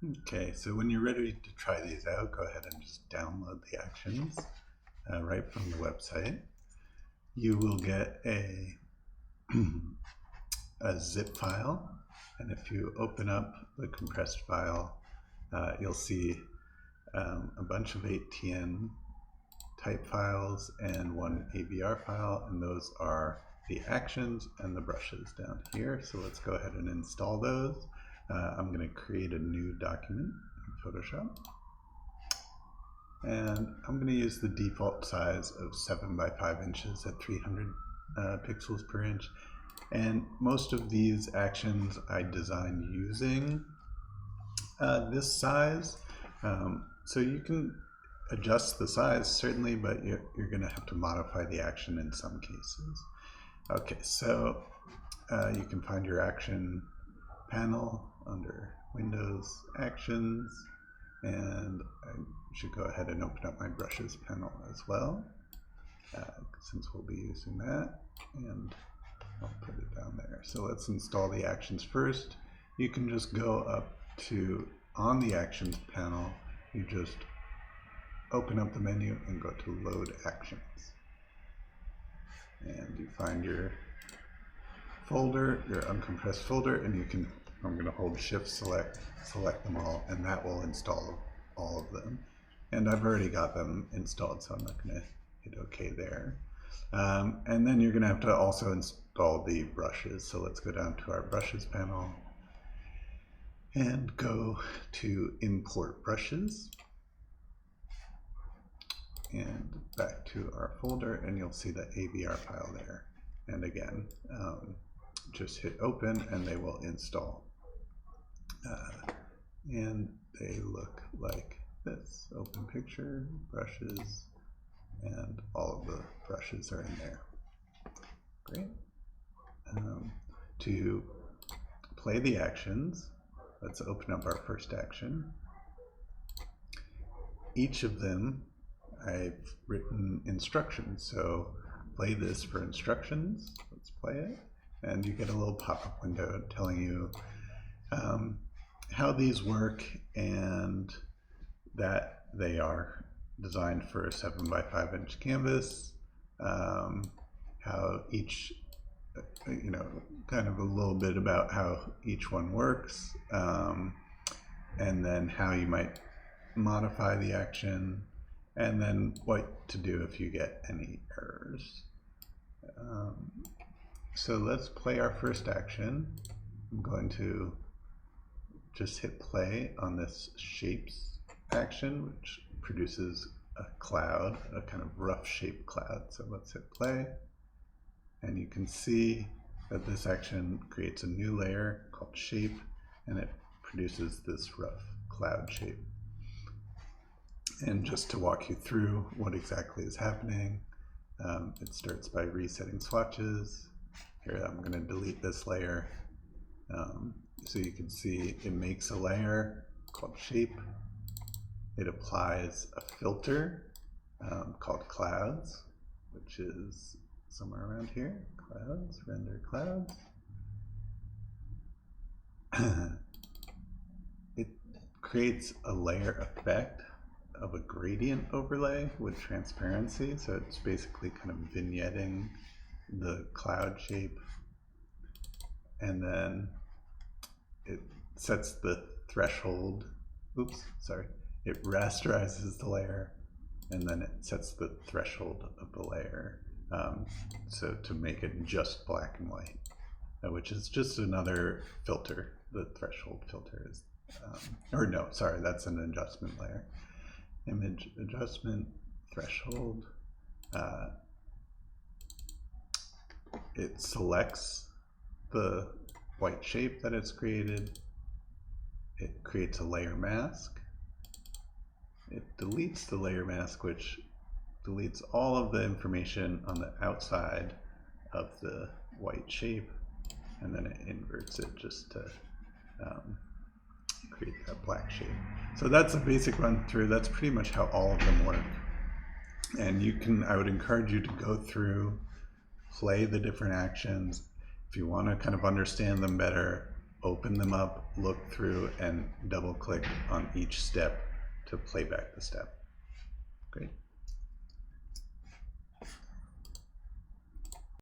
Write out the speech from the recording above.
Okay, so when you're ready to try these out, go ahead and just download the actions right from the website. You will get a zip file, and if you open up the compressed file, you'll see a bunch of 8TN type files and one AVR file, and those are the actions and the brushes down here. So let's go ahead and install those. I'm going to create a new document in Photoshop, and I'm going to use the default size of 7 by 5 inches at 300 pixels per inch. And most of these actions I designed using this size. So you can adjust the size certainly, but you're going to have to modify the action in some cases. Okay, so you can find your action panel under Windows Actions, and I should go ahead and open up my brushes panel as well, since we'll be using that, and I'll put it down there. So let's install the actions first. You can just go up to, on the actions panel, you just open up the menu and go to load actions. And you find your folder, your uncompressed folder, and you can, I'm going to hold shift select them all, and that will install all of them. And I've already got them installed, so I'm not going to hit OK there. And then you're going to have to also install the brushes. So let's go down to our brushes panel and go to import brushes and back to our folder, and you'll see the AVR file there. And again, just hit open and they will install. And they look like this. Open picture, brushes, and all of the brushes are in there. Great. To play the actions, let's open up our first action. Each of them, I've written instructions. So play this for instructions. Let's play it. And you get a little pop-up window telling you how these work and that they are designed for a 7 by 5 inch canvas, how each, kind of a little bit about how each one works, and then how you might modify the action, and then what to do if you get any errors. So let's play our first action. I'm going to just hit play on this shapes action, which produces a cloud, a kind of rough shaped cloud. So let's hit play, and you can see that this action creates a new layer called shape, and it produces this rough cloud shape. And just to walk you through what exactly is happening, it starts by resetting swatches. Here, I'm going to delete this layer. So you can see it makes a layer called shape. It applies a filter called clouds, which is somewhere around here. Clouds, render clouds. It creates a layer effect of a gradient overlay with transparency. So it's basically kind of vignetting the cloud shape. And then it sets the threshold, it rasterizes the layer, and then it sets the threshold of the layer, so to make it just black and white, which is just another filter. The threshold filter is, that's an adjustment layer. Image adjustment, threshold, it selects the white shape that it's created. It creates a layer mask. It deletes the layer mask, which deletes all of the information on the outside of the white shape, and then it inverts it just to create that black shape. So that's a basic run through. That's pretty much how all of them work. And I would encourage you to go through, play the different actions. If you want to kind of understand them better, open them up, look through, and double click on each step to play back the step. Great.